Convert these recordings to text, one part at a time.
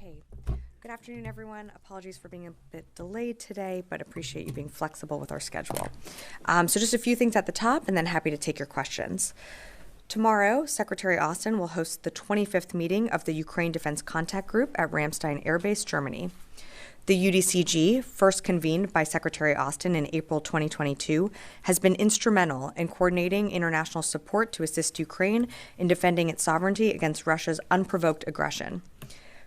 Okay, good afternoon, everyone. Apologies for being a bit delayed today, but appreciate you being flexible with our schedule. So just a few things at the top, and then happy to take your questions. Tomorrow, Secretary Austin will host the 25th meeting of the Ukraine Defense Contact Group at Ramstein Air Base, Germany. The UDCG, first convened by Secretary Austin in April 2022, has been instrumental in coordinating international support to assist Ukraine in defending its sovereignty against Russia's unprovoked aggression.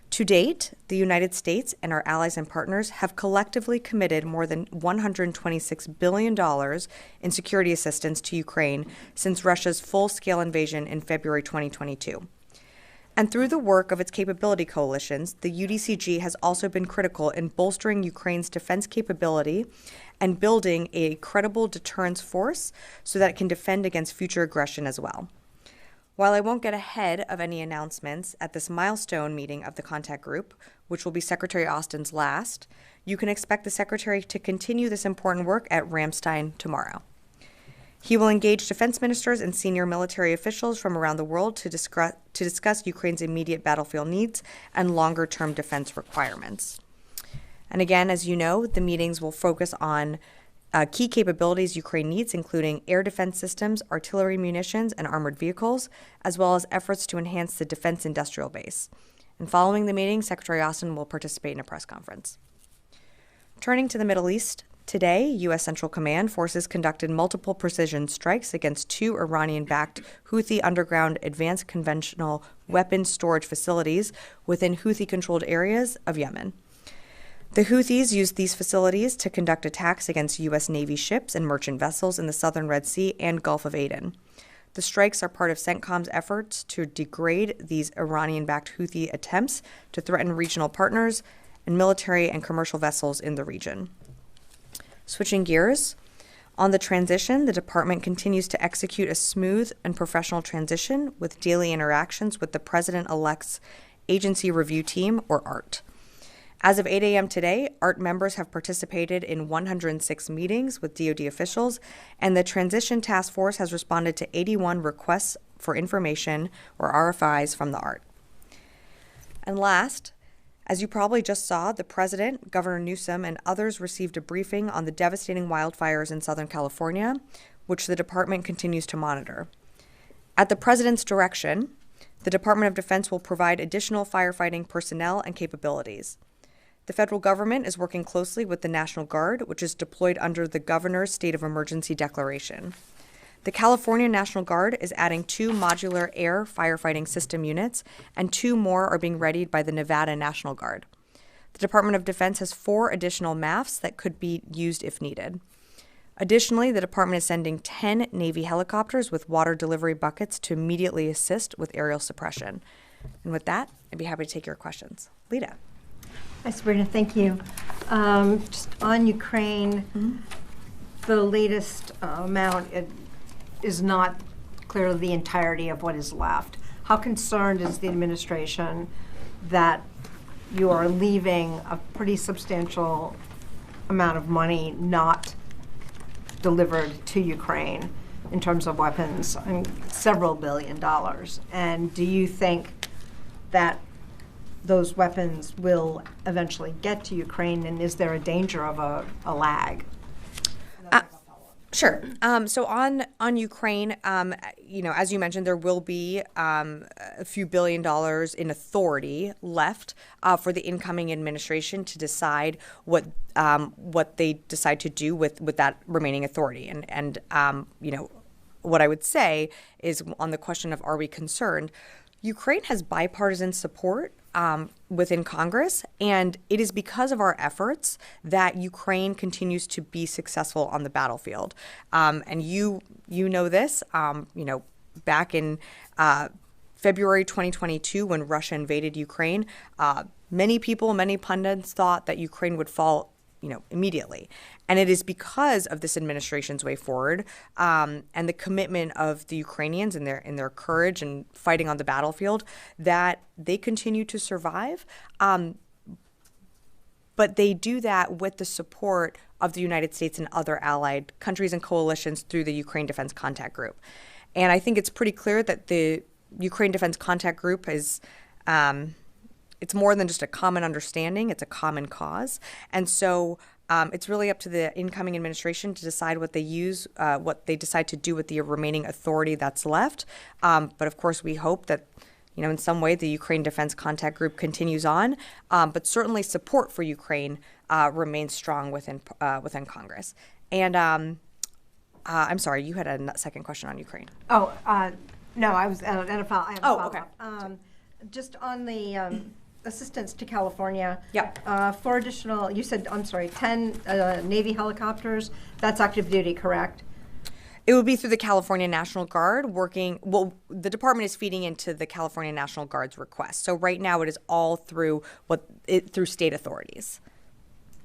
To date, the United States and our allies and partners have collectively committed more than $126 billion in security assistance to Ukraine since Russia's full-scale invasion in February 2022. And through the work of its capability coalitions, the UDCG has also been critical in bolstering Ukraine's defense capability and building a credible deterrence force so that it can defend against future aggression as well. While I won't get ahead of any announcements at this milestone meeting of the contact group, which will be Secretary Austin's last, you can expect the Secretary to continue this important work at Ramstein tomorrow. He will engage defense ministers and senior military officials from around the world to discuss Ukraine's immediate battlefield needs and longer-term defense requirements. And again, as you know, the meetings will focus on key capabilities Ukraine needs, including air defense systems, artillery munitions, and armored vehicles, as well as efforts to enhance the defense industrial base. And following the meeting, Secretary Austin will participate in a press conference. Turning to the Middle East, today, U.S. Central Command forces conducted multiple precision strikes against two Iranian-backed Houthi underground advanced conventional weapons storage facilities within Houthi-controlled areas of Yemen. The Houthis used these facilities to conduct attacks against U.S. Navy ships and merchant vessels in the southern Red Sea and Gulf of Aden. The strikes are part of CENTCOM's efforts to degrade these Iranian-backed Houthi attempts to threaten regional partners and military and commercial vessels in the region. Switching gears, on the transition, the department continues to execute a smooth and professional transition with daily interactions with the President-elect's Agency Review Team, or ART. As of 8 a.m. today, ART members have participated in 106 meetings with DoD officials, and the Transition Task Force has responded to 81 requests for information, or RFIs, from the ART. And last, as you probably just saw, the President, Governor Newsom, and others received a briefing on the devastating wildfires in Southern California, which the department continues to monitor. At the President's direction, the Department of Defense will provide additional firefighting personnel and capabilities. The federal government is working closely with the National Guard, which is deployed under the Governor's State of Emergency Declaration. The California National Guard is adding 2 modular air firefighting system units, and 2 more are being readied by the Nevada National Guard. The Department of Defense has 4 additional MAFs that could be used if needed. Additionally, the department is sending 10 Navy helicopters with water delivery buckets to immediately assist with aerial suppression. And with that, I'd be happy to take your questions. Lita. Hi, Sabrina. Thank you. Just on Ukraine, the latest amount is not clearly the entirety of what is left. How concerned is the administration that you are leaving a pretty substantial amount of money not delivered to Ukraine in terms of weapons, several $1 billion? And do you think that those weapons will eventually get to Ukraine, and is there a danger of a lag? Sure. So on Ukraine, as you mentioned, there will be a few $1 billion in authority left for the incoming administration to decide what they decide to do with that remaining authority. And what I would say is, on the question of are we concerned, Ukraine has bipartisan support within Congress, and it is because of our efforts that Ukraine continues to be successful on the battlefield. And you know this, back in February 2022, when Russia invaded Ukraine, many pundits thought that Ukraine would fall immediately. And it is because of this administration's way forward and the commitment of the Ukrainians and their courage and fighting on the battlefield that they continue to survive. But they do that with the support of the United States and other allied countries and coalitions through the Ukraine Defense Contact Group. And I think it's pretty clear that the Ukraine Defense Contact Group is it's more than just a common understanding, it's a common cause. And so it's really up to the incoming administration to decide what they decide to do with the remaining authority that's left. But of course, we hope that, in some way, the Ukraine Defense Contact Group continues on. But certainly support for Ukraine remains strong within Congress. And I'm sorry, you had a second question on Ukraine. Oh, no, I have a follow-up. Okay. Just on the assistance to California. Yep. 4 additional, you said, 10 Navy helicopters. That's active duty, correct? It would be through the California National Guard the department is feeding into the California National Guard's request. So right now it is all through state authorities.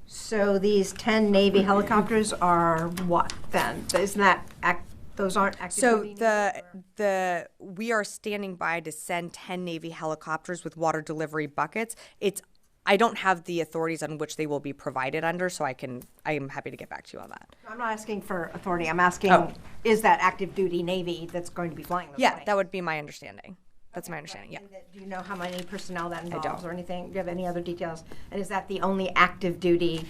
So these 10 Navy helicopters are what then? Isn't that those aren't active duty? So we are standing by to send 10 Navy helicopters with water delivery buckets. I don't have the authorities on which they will be provided under, so I am happy to get back to you on that. I'm not asking for authority. I'm asking, is that active duty Navy that's going to be flying those planes? That would be my understanding. That's my understanding, yeah. Do you know how many personnel that involves don't. or anything? Do you have any other details? And is that the only active duty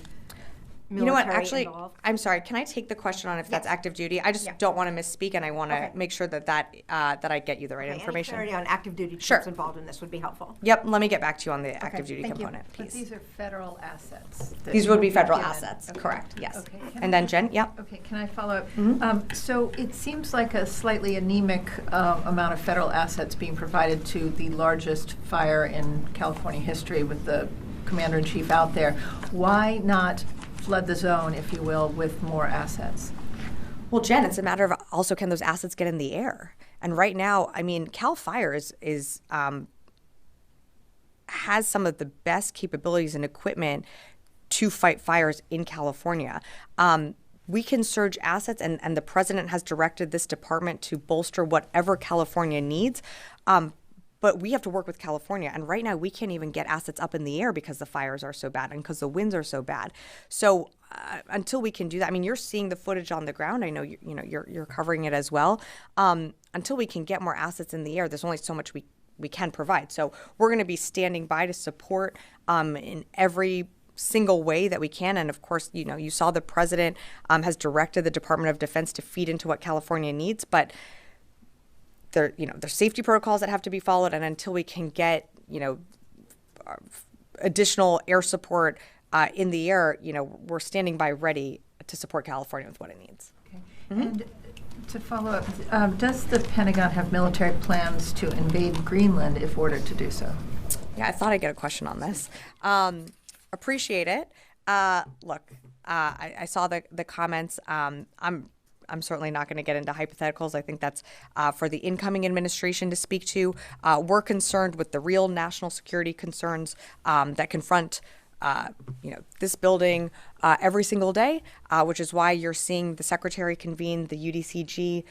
military You know what, actually, involved? I'm sorry, can I take the question on if that's active duty? I just don't want to misspeak, and I want to make sure that I get you the right information. Any clarity on active duty troops involved in this would be helpful. Yep, let me get back to you on the active duty component But piece. these are federal assets. that These would be you've federal given. assets, Okay. correct, yes. Okay. And then Jen, yep. Okay, can I follow up? So it seems like a slightly anemic amount of federal assets being provided to the largest fire in California history with the commander-in-chief out there. Why not flood the zone, if you will, with more assets? Well, Jen, it's a matter of also can those assets get in the air? And right now, I mean, Cal Fire has some of the best capabilities and equipment to fight fires in California. We can surge assets, and the president has directed this department to bolster whatever California needs. But we have to work with California. And right now, we can't even get assets up in the air because the fires are so bad and because the winds are so bad. So until we can do that, I mean, you're seeing the footage on the ground. I know you're covering it as well. Until we can get more assets in the air, there's only so much we can provide. So we're going to be standing by to support in every single way that we can. And of course, you saw the president has directed the Department of Defense to feed into what California needs. But there's safety protocols that have to be followed, and until we can get additional air support in the air, we're standing by ready to support California with what it needs. Okay. And to follow up, does the Pentagon have military plans to invade Greenland if ordered to do so? Yeah, I thought I'd get a question on this. Appreciate it. Look, I saw the comments. I'm certainly not going to get into hypotheticals. I think that's for the incoming administration to speak to. We're concerned with the real national security concerns that confront this building every single day, which is why you're seeing the secretary convene the UDCG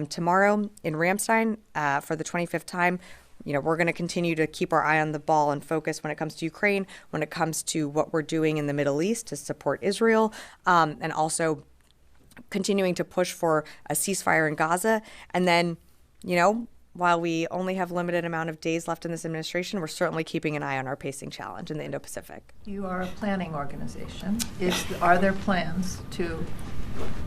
tomorrow in Ramstein for the 25th time. We're going to continue to keep our eye on the ball and focus when it comes to Ukraine, when it comes to what we're doing in the Middle East to support Israel, and also continuing to push for a ceasefire in Gaza. And then, while we only have limited amount of days left in this administration, we're certainly keeping an eye on our pacing challenge in the Indo-Pacific. You are a planning organization. Are there plans to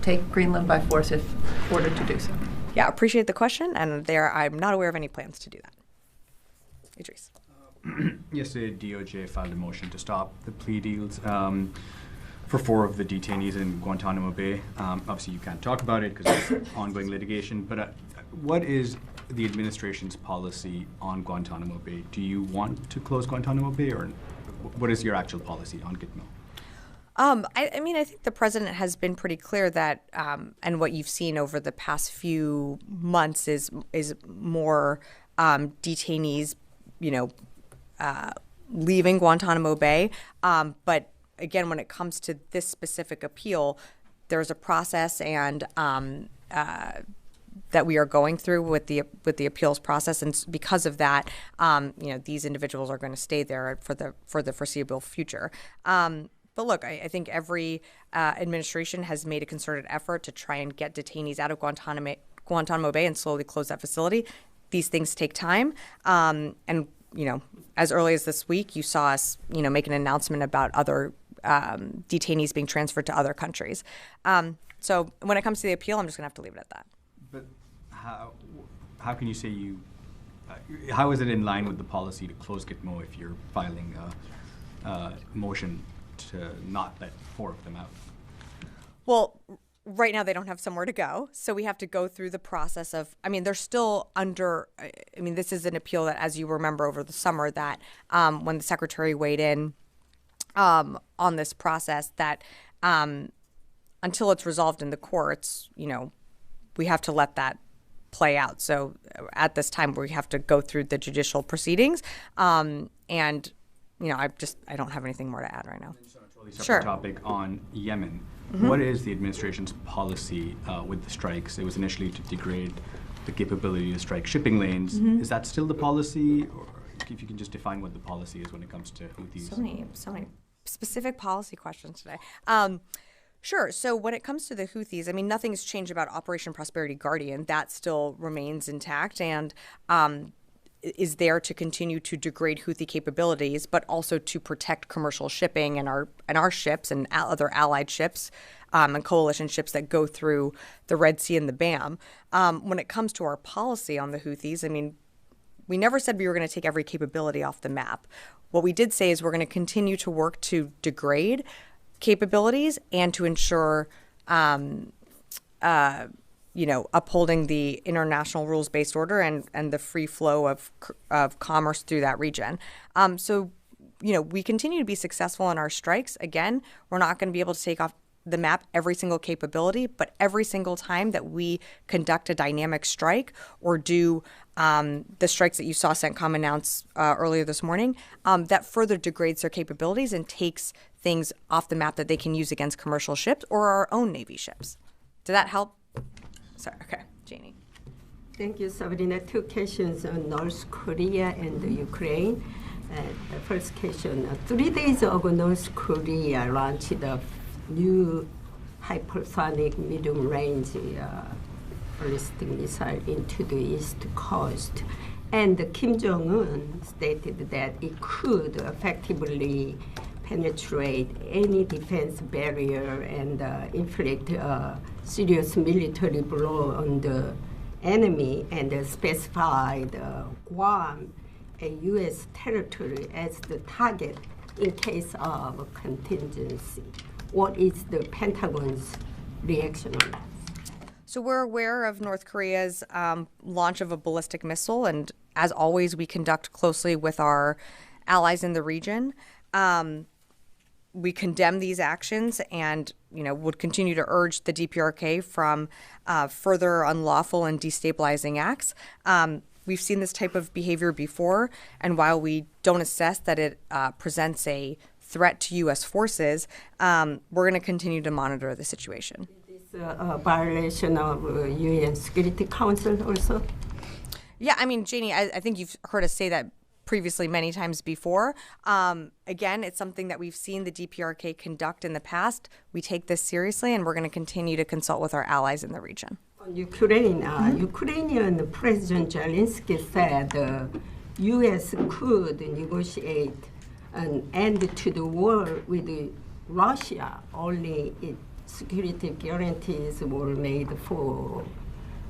take Greenland by force if ordered to do so? Yeah, appreciate the question, and I'm not aware of any plans to do that. Idris. Yesterday, DOJ filed a motion to stop the plea deals for 4 of the detainees in Guantanamo Bay. Obviously, you can't talk about it because it's ongoing litigation, but what is the administration's policy on Guantanamo Bay? Do you want to close Guantanamo Bay, or what is your actual policy on Gitmo? I think the president has been pretty clear that, and what you've seen over the past few months is more detainees, leaving Guantanamo Bay, but again, when it comes to this specific appeal, there's a process and that we are going through with the appeals process, and because of that, these individuals are going to stay there for the foreseeable future. But look, I think every administration has made a concerted effort to try and get detainees out of Guantanamo Bay and slowly close that facility. These things take time, and as early as this week, you saw us, make an announcement about other detainees being transferred to other countries. So when it comes to the appeal, I'm just going to have to leave it at that. But how can you say how is it in line with the policy to close Gitmo if you're filing a motion to not let 4 of them out? Well, right now they don't have somewhere to go, so we have to go through the process of, they're still under, this is an appeal that, as you remember over the summer, that when the secretary weighed in on this process, that until it's resolved in the courts, we have to let that play out. So at this time, we have to go through the judicial proceedings, and I don't have anything more to add right now. So a totally separate topic on Yemen. What is the administration's policy with the strikes? It was initially to degrade the capability to strike shipping lanes. Is that still the policy, or if you can just define what the policy is when it comes to Houthis? So many specific policy questions today. Sure. So when it comes to the Houthis, nothing's changed about Operation Prosperity Guardian. That still remains intact and is there to continue to degrade Houthi capabilities, but also to protect commercial shipping and our ships and other allied ships and coalition ships that go through the Red Sea and the BAM. When it comes to our policy on the Houthis, we never said we were going to take every capability off the map. What we did say is we're going to continue to work to degrade capabilities and to ensure upholding the international rules-based order and the free flow of commerce through that region. So we continue to be successful in our strikes. Again, we're not going to be able to take off the map every single capability, but every single time that we conduct a dynamic strike or do the strikes that you saw CENTCOM announce earlier this morning, that further degrades their capabilities and takes things off the map that they can use against commercial ships or our own Navy ships. Did that help? Sorry, okay, Janie. Thank you, Sabrina. 2 questions on North Korea and Ukraine. The first question, 3 days ago, North Korea launched a new hypersonic medium-range ballistic missile into the East Coast. And Kim Jong-un stated that it could effectively penetrate any defense barrier and inflict a serious military blow on the enemy, and specified Guam, a U.S. territory, as the target in case of contingency. What is the Pentagon's reaction on that? So we're aware of North Korea's launch of a ballistic missile, and as always, we conduct closely with our allies in the region. We condemn these actions and, would continue to urge the DPRK from further unlawful and destabilizing acts. We've seen this type of behavior before, and while we don't assess that it presents a threat to U.S. forces, we're going to continue to monitor the situation. Is this a violation of UN Security Council also? Yeah, Janie, I think you've heard us say that previously many times before. Again, it's something that we've seen the DPRK conduct in the past. We take this seriously, and we're going to continue to consult with our allies in the region. On Ukraine, Ukrainian President Zelensky said the U.S. could negotiate an end to the war with Russia, only if security guarantees were made for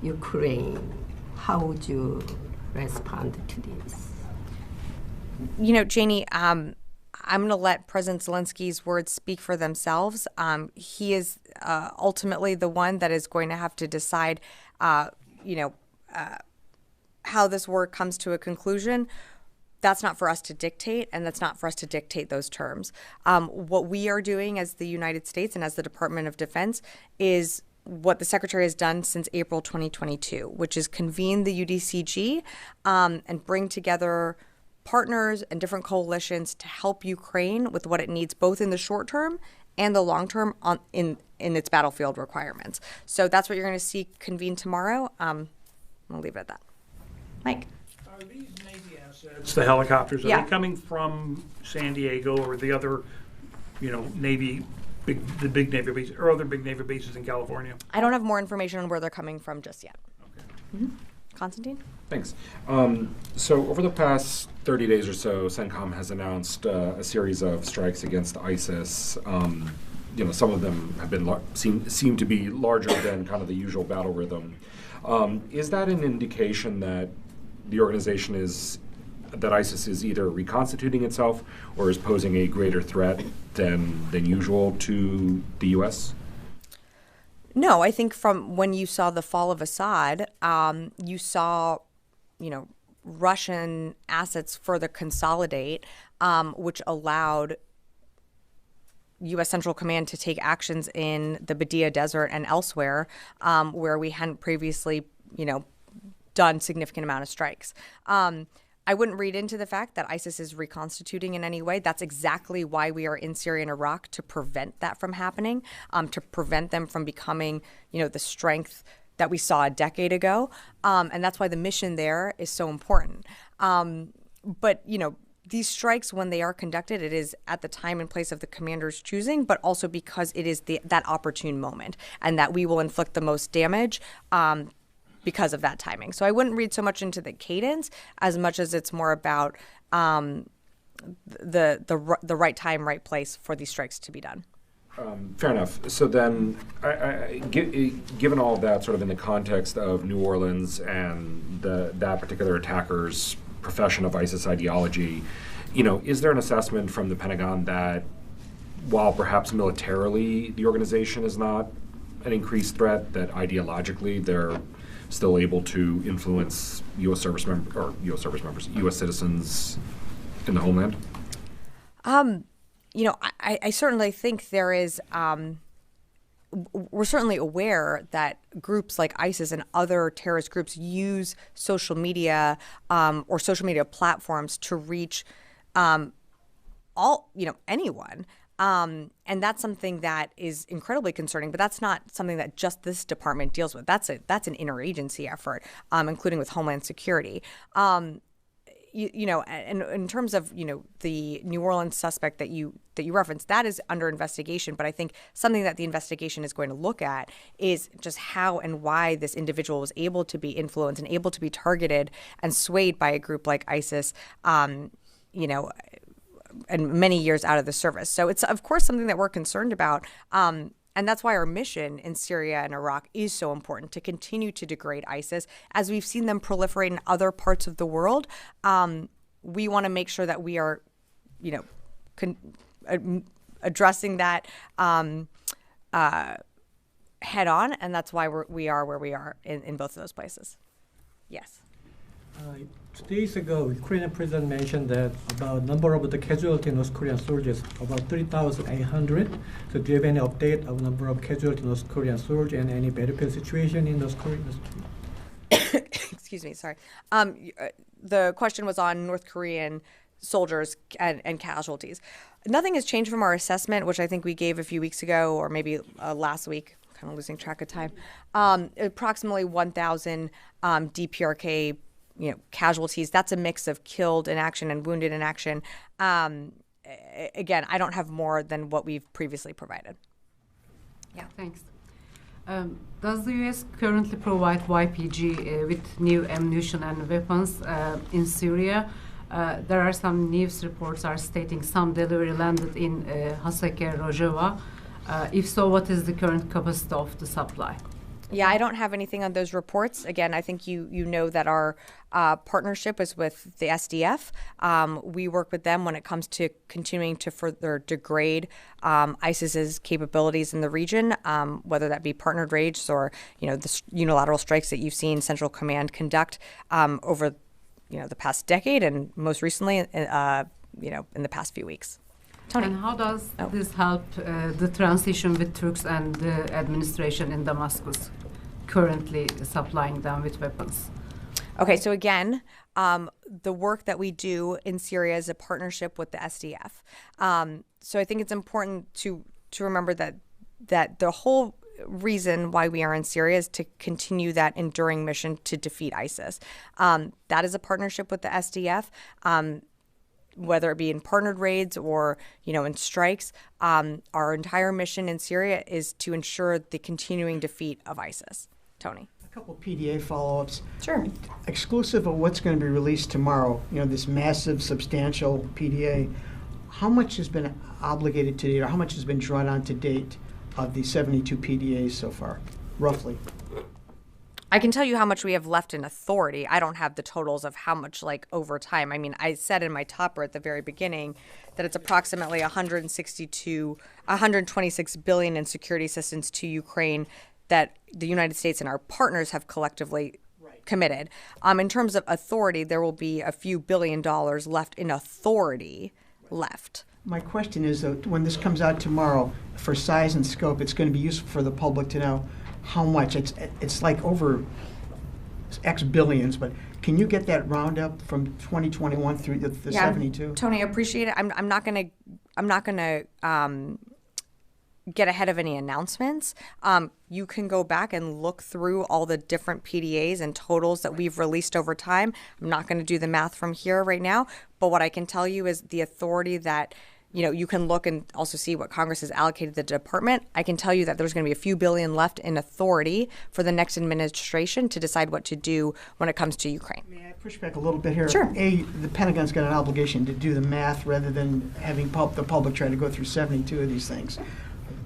Ukraine. How would you respond to this? Janie, I'm going to let President Zelensky's words speak for themselves. He is ultimately the one that is going to have to decide, how this war comes to a conclusion. That's not for us to dictate, and that's not for us to dictate those terms. What we are doing as the United States and as the Department of Defense is what the Secretary has done since April 2022, which is convene the UDCG and bring together partners and different coalitions to help Ukraine with what it needs, both in the short term and the long term in its battlefield requirements. So that's what you're going to see convene tomorrow. I'll leave it at that. Mike. Are these Navy assets, the helicopters, are Yeah. they coming from San Diego or the other, Navy, the big Navy bases, or other big Navy bases in California? I don't have more information on where they're coming from just yet. Okay. Constantine? Thanks. So over the past 30 days or so, CENTCOM has announced a series of strikes against ISIS. Some of them have been seem to be larger than kind of the usual battle rhythm. Is that an indication that the organization that ISIS is either reconstituting itself or is posing a greater threat than usual to the U.S.? No, I think from when you saw the fall of Assad, you saw, Russian assets further consolidate, which allowed U.S. Central Command to take actions in the Badia Desert and elsewhere, where we hadn't previously, done significant amount of strikes. I wouldn't read into the fact that ISIS is reconstituting in any way. That's exactly why we are in Syria and Iraq, to prevent that from happening, to prevent them from becoming, the strength that we saw a decade ago. And that's why the mission there is so important. But, these strikes, when they are conducted, it is at the time and place of the commander's choosing, but also because it is that opportune moment, and that we will inflict the most damage because of that timing. So I wouldn't read so much into the cadence as much as it's more about the right time, right place for these strikes to be done. Fair enough. So then, given all of that, sort of in the context of New Orleans and that particular attacker's profession of ISIS ideology, is there an assessment from the Pentagon that while perhaps militarily the organization is not an increased threat, that ideologically they're still able to influence U.S. U.S. citizens in the homeland? I certainly think there is, we're certainly aware that groups like ISIS and other terrorist groups use social media or social media platforms to reach anyone. And that's something that is incredibly concerning, but that's not something that just this department deals with. That's an interagency effort, including with Homeland Security. And in terms of, the New Orleans suspect that you referenced, that is under investigation. But I think something that the investigation is going to look at is just how and why this individual was able to be influenced and able to be targeted and swayed by a group like ISIS, and many years out of the service. So it's, of course, something that we're concerned about. And that's why our mission in Syria and Iraq is so important, to continue to degrade ISIS. As we've seen them proliferate in other parts of the world, we want to make sure that we are, addressing that head on. And that's why we are where we are in both of those places. Yes. 2 days ago, Ukrainian president mentioned that about number of the casualty North Korean soldiers, about 3,800. So do you have any update of number of casualty North Korean soldiers and any battlefield situation in North Korea? Excuse me, sorry. The question was on North Korean soldiers and casualties. Nothing has changed from our assessment, which I think we gave a few weeks ago, or maybe last week, kind of losing track of time. Approximately 1,000 DPRK casualties. That's a mix of killed in action and wounded in action. Again, I don't have more than what we've previously provided. Yeah, thanks. Does the U.S. currently provide YPG with new ammunition and weapons in Syria? There are some news reports are stating some delivery landed in Haseke, Rojava. If so, what is the current capacity of the supply? Yeah, I don't have anything on those reports. Again, I think you know that our partnership is with the SDF. We work with them when it comes to continuing to further degrade ISIS's capabilities in the region, whether that be partnered raids or the unilateral strikes that you've seen Central Command conduct over the past decade and most recently in the past few weeks. Tony. And how does this help the transition with Turks and the administration in Damascus currently supplying them with weapons? Okay, so again, the work that we do in Syria is a partnership with the SDF. So I think it's important to remember that the whole reason why we are in Syria is to continue that enduring mission to defeat ISIS. That is a partnership with the SDF. Whether it be in partnered raids or, in strikes, our entire mission in Syria is to ensure the continuing defeat of ISIS. Tony. A couple PDA follow-ups. Sure. Exclusive of what's going to be released tomorrow, this massive, substantial PDA, how much has been obligated to date, or how much has been drawn on to date of the 72 PDAs so far, roughly? I can tell you how much we have left in authority. I don't have the totals of how much, over time. I mean, I said in my topper at the very beginning that it's approximately 126 billion in security assistance to Ukraine that the United States and our partners have collectively committed. In terms of authority, there will be a few $billions left in authority left. My question is, when this comes out tomorrow, for size and scope, it's going to be useful for the public to know how much. It's like over X billions, but can you get that roundup from 2021 through the 72? Tony, I appreciate it. I'm not gonna get ahead of any announcements. You can go back and look through all the different PDAs and totals that we've released over time. I'm not going to do the math from here right now, but what I can tell you is the authority that you can look and also see what Congress has allocated the department. I can tell you that there's going to be a few billion left in authority for the next administration to decide what to do when it comes to Ukraine. May I push back a little bit here? Sure. The Pentagon's got an obligation to do the math rather than having the public try to go through 72 of these things.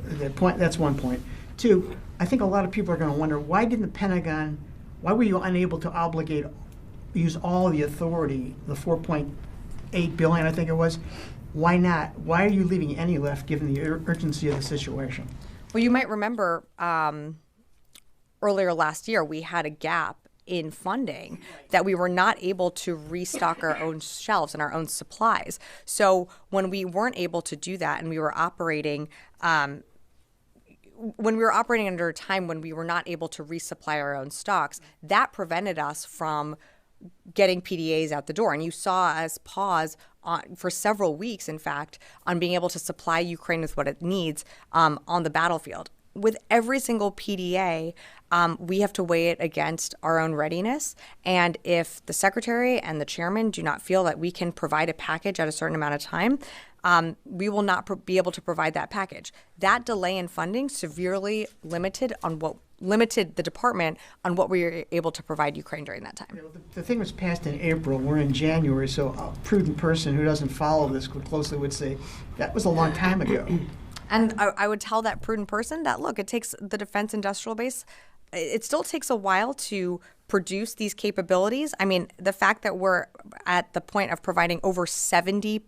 That's one point. Two, I think a lot of people are going to wonder, why were you unable to use all the authority, the 4.8 billion, I think it was? Why not? Why are you leaving any left given the urgency of the situation? Well, you might remember earlier last year, we had a gap in funding that we were not able to restock our own shelves and our own supplies. So when we weren't able to do that and we were operating under a time when we were not able to resupply our own stocks, that prevented us from getting PDAs out the door. And you saw us pause for several weeks, in fact, on being able to supply Ukraine with what it needs on the battlefield. With every single PDA, we have to weigh it against our own readiness. And if the secretary and the chairman do not feel that we can provide a package at a certain amount of time, we will not be able to provide that package. That delay in funding severely limited the department on what we were able to provide Ukraine during that time. The thing was passed in April. We're in January, so a prudent person who doesn't follow this closely would say that was a long time ago. And I would tell that prudent person that, look, it takes the defense industrial base, it still takes a while to produce these capabilities. I mean, the fact that we're at the point of providing over 70,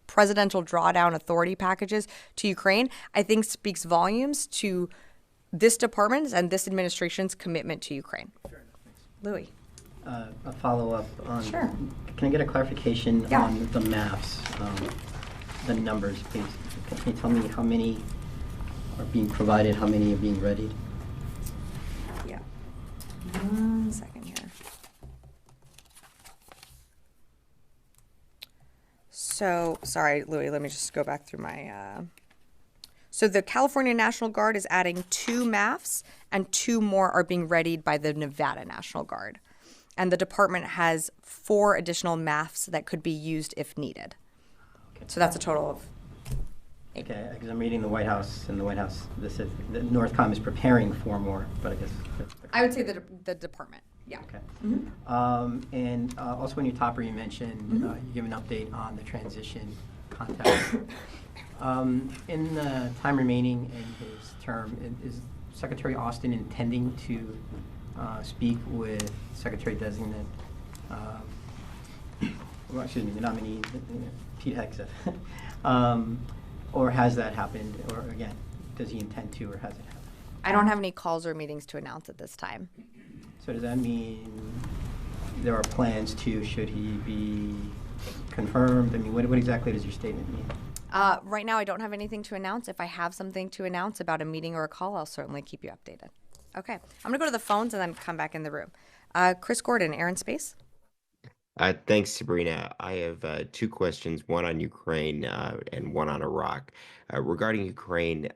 presidential drawdown authority packages to Ukraine, I think speaks volumes to this department's and this administration's commitment to Ukraine. Fair enough, thanks. Louis. A follow-up on. Sure. Can I get a clarification Yeah. on the maps, the numbers, please? Can you tell me how many are being provided, how many are being readied? Yeah. 1 second here. So, sorry, Louis, let me just go back through my... So the California National Guard is adding 2 MAFs, and 2 more are being readied by the Nevada National Guard. And the department has 4 additional MAFs that could be used if needed. Okay. So that's a total of 8. Okay, because I'm reading the White House, and the White House, this is, the Northcom is preparing 4 more, but I guess... I would say the department, yeah. Okay. Mm-hmm. And also in your topper you mentioned, you give an update on the transition contact. In the time remaining in his term, is Secretary Austin intending to speak with Secretary-designate, well, excuse me, the nominee, Pete Hegseth, or has that happened, or again, does he intend to, or has it happened? I don't have any calls or meetings to announce at this time. So does that mean there are plans to, should he be confirmed? I mean, what exactly does your statement mean? Right now, I don't have anything to announce. If I have something to announce about a meeting or a call, I'll certainly keep you updated. Okay. I'm going to go to the phones and then come back in the room. Chris Gordon, Air and Space. Thanks, Sabrina. I have 2 questions, one on Ukraine and one on Iraq. Regarding Ukraine,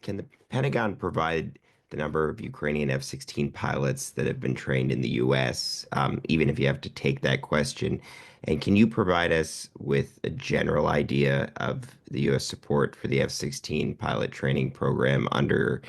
can the Pentagon provide the number of Ukrainian F-16 pilots that have been trained in the U.S., even if you have to take that question? And can you provide us with a general idea of the U.S. support for the F-16 pilot training program under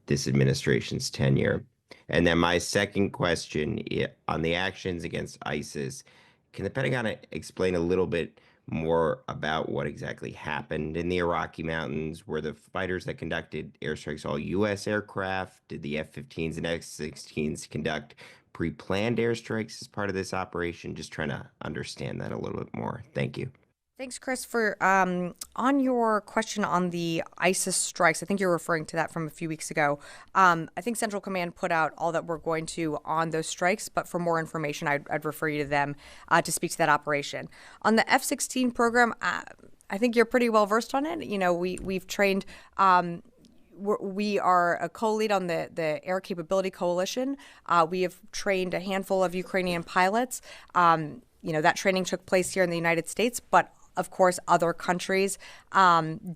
this administration's tenure? And then my second question on the actions against ISIS, can the Pentagon explain a little bit more about what exactly happened in the Iraqi mountains? Were the fighters that conducted airstrikes all U.S. aircraft? Did the F-15s and X-16s conduct pre-planned airstrikes as part of this operation? Just trying to understand that a little bit more. Thank you. Thanks, Chris, for on your question on the ISIS strikes. I think you're referring to that from a few weeks ago. I think Central Command put out all that we're going to on those strikes, but for more information, I'd refer you to them to speak to that operation. On the F-16 program, I think you're pretty well versed on it. You know, we've trained. We are a co-lead on the Air Capability Coalition. We have trained a handful of Ukrainian pilots. You know, that training took place here in the United States, but of course, other countries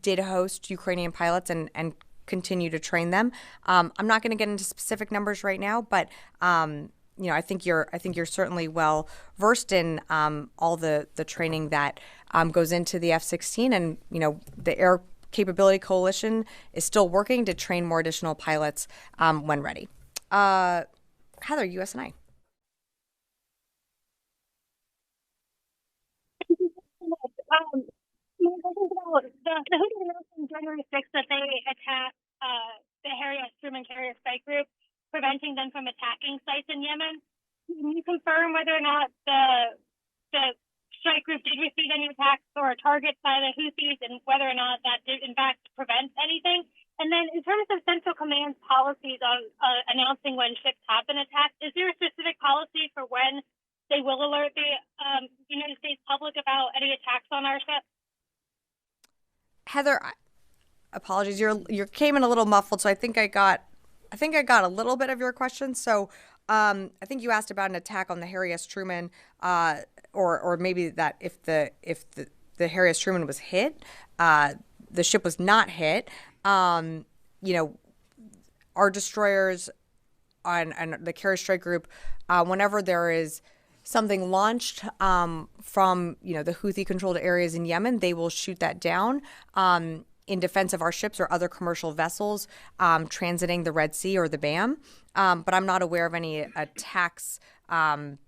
did host Ukrainian pilots and continue to train them. I'm not going to get into specific numbers right now, but you know, I think you're certainly well versed in all the training that goes into the F-16, and you know, the Air Capability Coalition is still working to train more additional pilots when ready. Heather, USNI. The Houthi announced on January 6th that they attacked the Harry S. Truman carrier strike group, preventing them from attacking sites in Yemen. Can you confirm whether or not the strike group did receive any attacks or targets by the Houthis, and whether or not that did in fact prevent anything? And then in terms of Central Command's policies on announcing when ships have been attacked, is there a specific policy for when they will alert the United States public about any attacks on our ships? Heather, apologies. You came in a little muffled, so I think I got a little bit of your question. So I think you asked about an attack on the Harry S. Truman, or maybe that if the Harry S. Truman was hit, the ship was not hit. You know, our destroyers and the carrier strike group, whenever there is something launched from, you know, the Houthi-controlled areas in Yemen, they will shoot that down in defense of our ships or other commercial vessels transiting the Red Sea or the BAM. But I'm not aware of any attacks on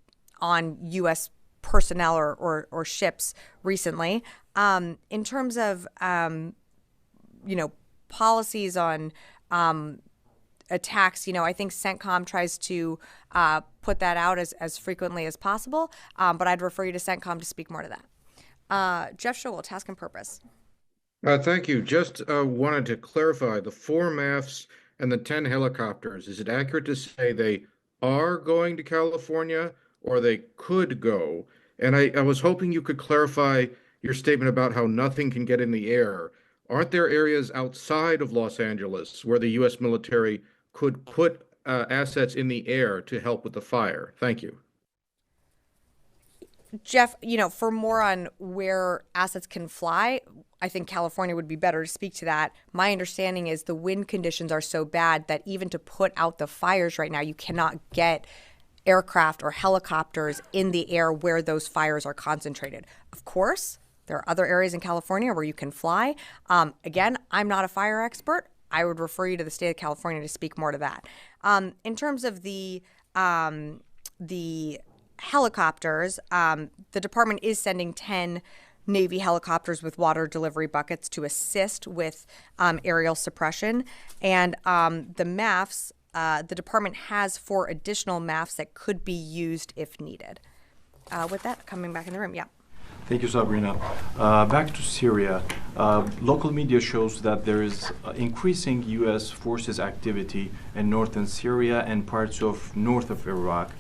U.S. personnel or ships recently. In terms of, you know, policies on attacks, you know, I think CENTCOM tries to put that out as frequently as possible, but I'd refer you to CENTCOM to speak more to that. Jeff Schogel, Task and Purpose. Thank you. Just wanted to clarify the 4 MAFs and the 10 helicopters. Is it accurate to say they are going to California or they could go? And I was hoping you could clarify your statement about how nothing can get in the air. Aren't there areas outside of Los Angeles where the U.S. military could put assets in the air to help with the fire? Thank you. Jeff, you know, for more on where assets can fly, I think California would be better to speak to that. My understanding is the wind conditions are so bad that even to put out the fires right now, you cannot get aircraft or helicopters in the air where those fires are concentrated. Of course, there are other areas in California where you can fly. Again, I'm not a fire expert. I would refer you to the state of California to speak more to that. In terms of the helicopters, the department is sending 10 Navy helicopters with water delivery buckets to assist with aerial suppression. And the MAFs, the department has 4 additional MAFs that could be used if needed. With that, coming back in the room, yeah. Thank you, Sabrina. Back to Syria. Local media shows that there is increasing U.S. forces activity in northern Syria and parts of north of Iraq,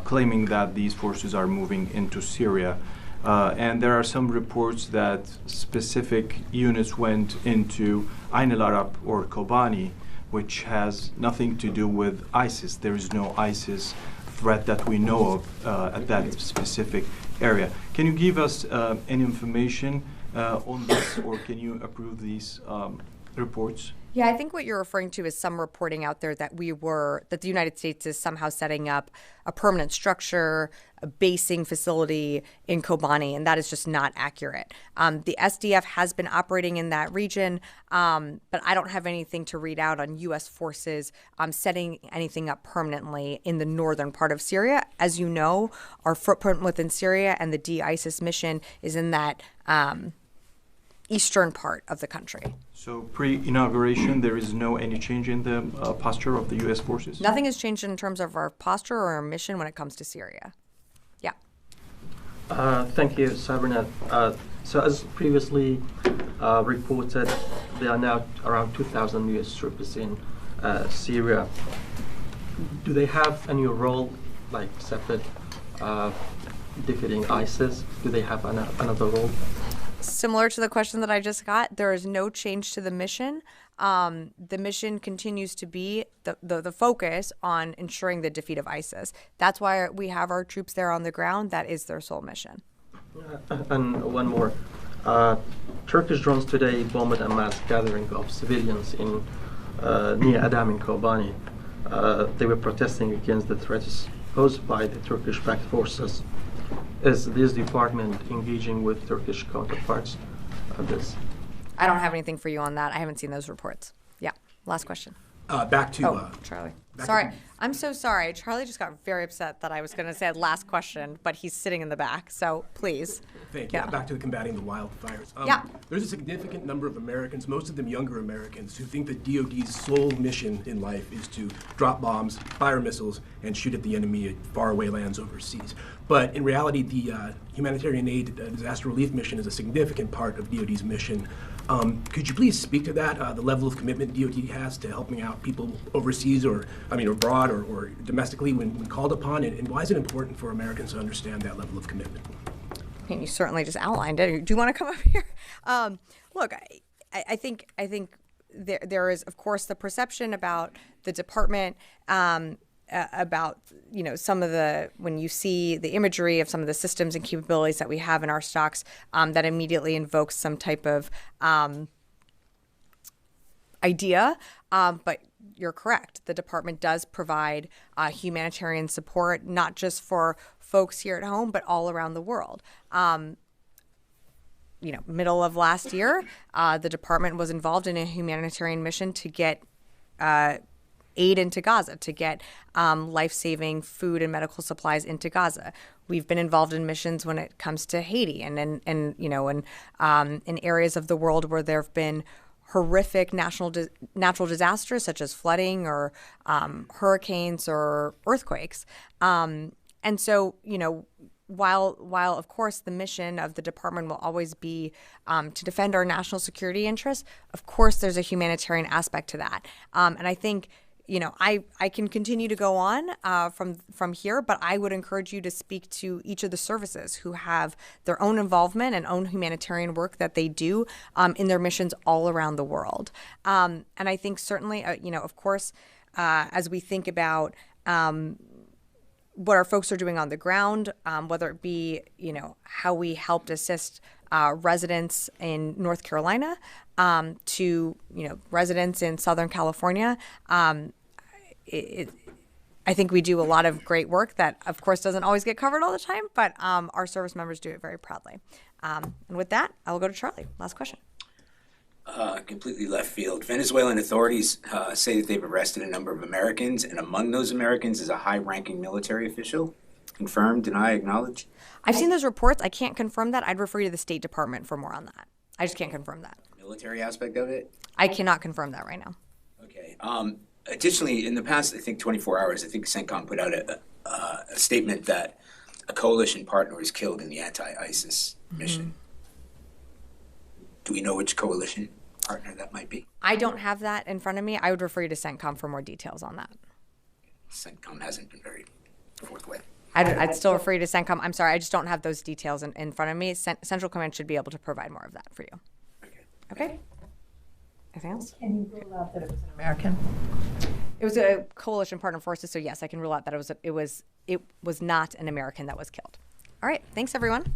claiming that these forces are moving into Syria. And there are some reports that specific units went into Ain al-Arab or Kobani, which has nothing to do with ISIS. There is no ISIS threat that we know of at that specific area. Can you give us any information on this, or can you approve these reports? Yeah, I think what you're referring to is some reporting out there that that the United States is somehow setting up a permanent structure, a basing facility in Kobani, and that is just not accurate. The SDF has been operating in that region, but I don't have anything to read out on U.S. forces setting anything up permanently in the northern part of Syria. As you know, our footprint within Syria and the de-ISIS mission is in that eastern part of the country. So pre-inauguration, there is no any change in the posture of the U.S. forces? Nothing has changed in terms of our posture or our mission when it comes to Syria. Yeah. Thank you, Sabrina. So as previously reported, there are now around 2,000 U.S. troops in Syria. Do they have any role, like separate defeating ISIS? Do they have another role? Similar to the question that I just got, there is no change to the mission. The mission continues to be the focus on ensuring the defeat of ISIS. That's why we have our troops there on the ground. That is their sole mission. And one more. Turkish drones today bombed a mass gathering of civilians in near Adam in Kobani. They were protesting against the threats posed by the Turkish-backed forces. Is this department engaging with Turkish counterparts on this? I don't have anything for you on that. I haven't seen those reports. Yeah. Last question. Back to Charlie. Sorry. I'm so sorry. Charlie just got very upset that I was going to say last question, but he's sitting in the back. So please. Thank you. Yeah. Back to combating the wildfires. Yeah. There's a significant number of Americans, most of them younger Americans, who think that DoD's sole mission in life is to drop bombs, fire missiles, and shoot at the enemy at faraway lands overseas. But in reality, the humanitarian aid disaster relief mission is a significant part of DoD's mission. Could you please speak to that, the level of commitment DoD has to helping out people overseas or abroad or domestically when called upon, and why is it important for Americans to understand that level of commitment? I mean, you certainly just outlined it. Do you want to come up here? Look, I think there is, of course, the perception about the department, about some of when you see the imagery of some of the systems and capabilities that we have in our stocks, that immediately invokes some type of idea, but you're correct. The department does provide humanitarian support, not just for folks here at home, but all around the world. Middle of last year, the department was involved in a humanitarian mission to get aid into Gaza, to get life-saving food and medical supplies into Gaza. We've been involved in missions when it comes to Haiti and in areas of the world where there have been horrific natural disasters such as flooding or hurricanes or earthquakes. And so, while of course the mission of the department will always be to defend our national security interests, of course there's a humanitarian aspect to that. And I think, I can continue to go on from here, but I would encourage you to speak to each of the services who have their own involvement and own humanitarian work that they do in their missions all around the world. And I think certainly, of course, as we think about what our folks are doing on the ground, whether it be, how we helped assist residents in North Carolina to, residents in Southern California. I think we do a lot of great work that, of course, doesn't always get covered all the time, but our service members do it very proudly. And with that, I will go to Charlie. Last question. Completely left field. Venezuelan authorities say that they've arrested a number of Americans, and among those Americans is a high-ranking military official. Confirm, deny, acknowledge? I've seen those reports. I can't confirm that. I'd refer you to the State Department for more on that. I just can't confirm that. Military aspect of it? I cannot confirm that right now. Okay. Additionally, in the past, I think 24 hours, I think CENTCOM put out a statement that a coalition partner was killed in the anti-ISIS mission. Do we know which coalition partner that might be? I don't have that in front of me. I would refer you to CENTCOM for more details on that. CENTCOM hasn't been very forthwith. I'd still refer you to CENTCOM. I'm sorry, I just don't have those details in front of me. Central Command should be able to provide more of that for you. Okay? Anything else? Can you rule out that it was an American? It was a coalition partner forces, so yes, I can rule out that it was not an American that was killed. All right, thanks everyone.